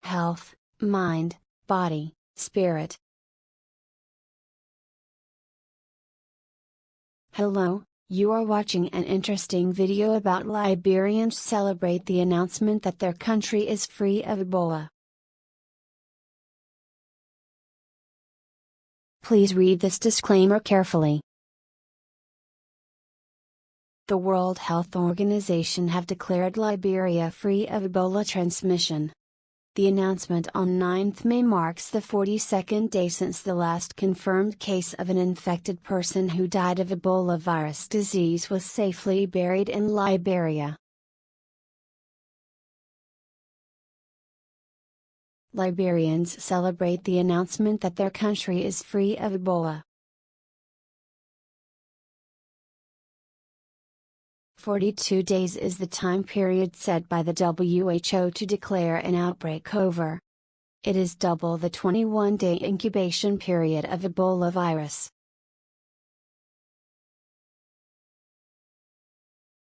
health, mind, body, spirit. Hello, you are watching an interesting video about Liberians celebrate the announcement that their country is free of Ebola. Please read this disclaimer carefully. The World Health Organization have declared Liberia free of Ebola transmission. The announcement on 9th May marks the 42nd day since the last confirmed case of an infected person who died of Ebola virus disease was safely buried in Liberia. Liberians celebrate the announcement that their country is free of Ebola. 42 days is the time period set by the WHO to declare an outbreak over. It is double the 21-day incubation period of Ebola virus.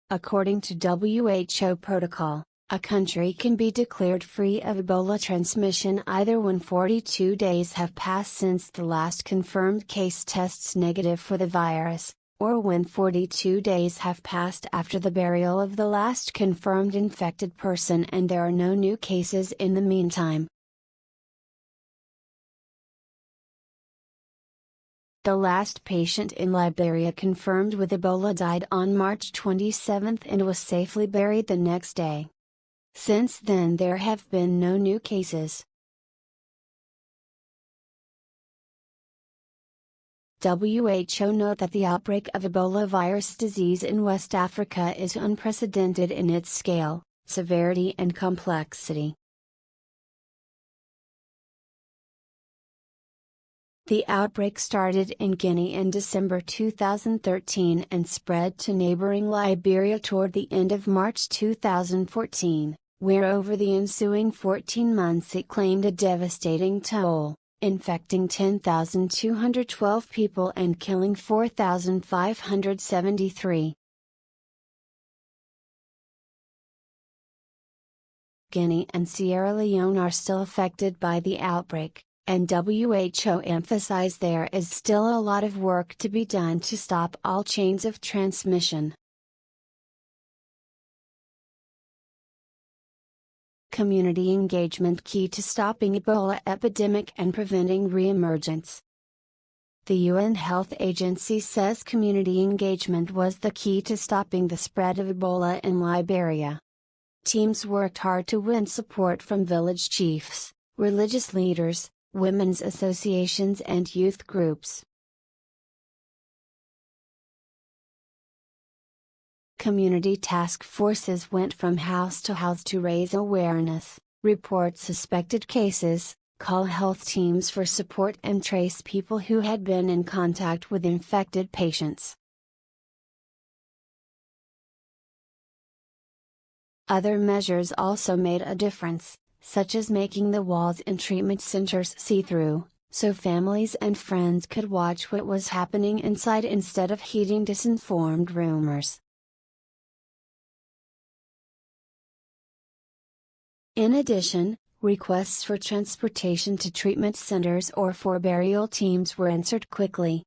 According to WHO protocol, a country can be declared free of Ebola transmission either when 42 days have passed since the last confirmed case tests negative for the virus, or when 42 days have passed after the burial of the last confirmed infected person and there are no new cases in the meantime. The last patient in Liberia confirmed with Ebola died on March 27 and was safely buried the next day. Since then there have been no new cases. WHO note that the outbreak of Ebola virus disease in West Africa is unprecedented in its scale, severity and complexity. The outbreak started in Guinea in December 2013 and spread to neighboring Liberia toward the end of March 2014, where over the ensuing 14 months it claimed a devastating toll, infecting 10,212 people and killing 4,573. Guinea and Sierra Leone are still affected by the outbreak, and WHO emphasized there is still a lot of work to be done to stop all chains of transmission. Community engagement key to stopping Ebola epidemic and preventing re-emergence. The UN Health Agency says community engagement was the key to stopping the spread of Ebola in Liberia. Teams worked hard to win support from village chiefs, religious leaders, women's associations and youth groups. Community task forces went from house to house to raise awareness, report suspected cases, call health teams for support and trace people who had been in contact with infected patients. Other measures also made a difference, such as making the walls in treatment centers see-through, so families and friends could watch what was happening inside instead of heeding disinformed rumors. In addition, requests for transportation to treatment centers or for burial teams were answered quickly.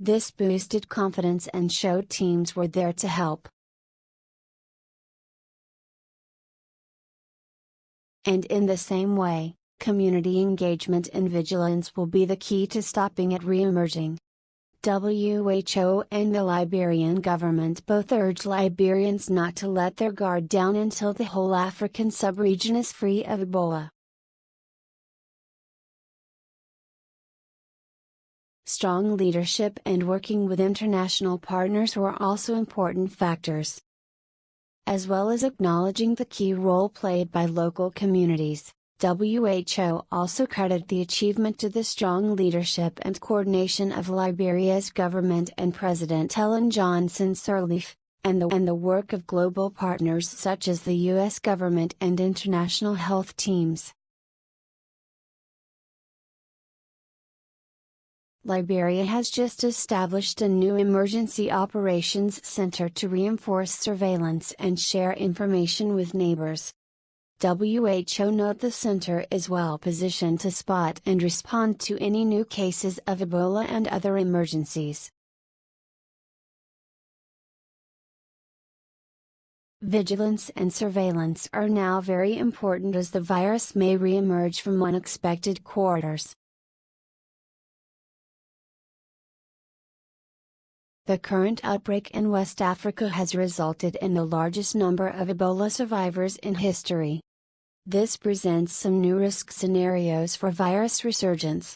This boosted confidence and showed teams were there to help. And in the same way, community engagement and vigilance will be the key to stopping it re-emerging. WHO and the Liberian government both urge Liberians not to let their guard down until the whole African sub-region is free of Ebola. Strong leadership and working with international partners were also important factors. As well as acknowledging the key role played by local communities, WHO also credited the achievement to the strong leadership and coordination of Liberia's government and President Ellen Johnson Sirleaf, and the work of global partners such as the U.S. government and international health teams. Liberia has just established a new Emergency Operations Center to reinforce surveillance and share information with neighbors. WHO note the center is well positioned to spot and respond to any new cases of Ebola and other emergencies. Vigilance and surveillance are now very important as the virus may re-emerge from unexpected quarters. The current outbreak in West Africa has resulted in the largest number of Ebola survivors in history. This presents some new risk scenarios for virus resurgence.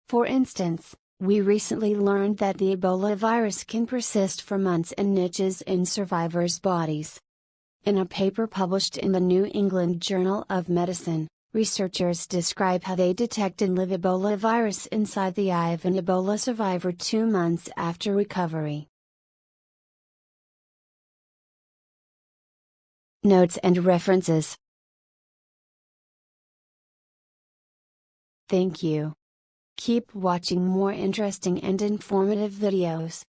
For instance, we recently learned that the Ebola virus can persist for months in niches in survivors' bodies. In a paper published in the New England Journal of Medicine, researchers describe how they detected live Ebola virus inside the eye of an Ebola survivor 2 months after recovery. Notes and references. Thank you. Keep watching more interesting and informative videos.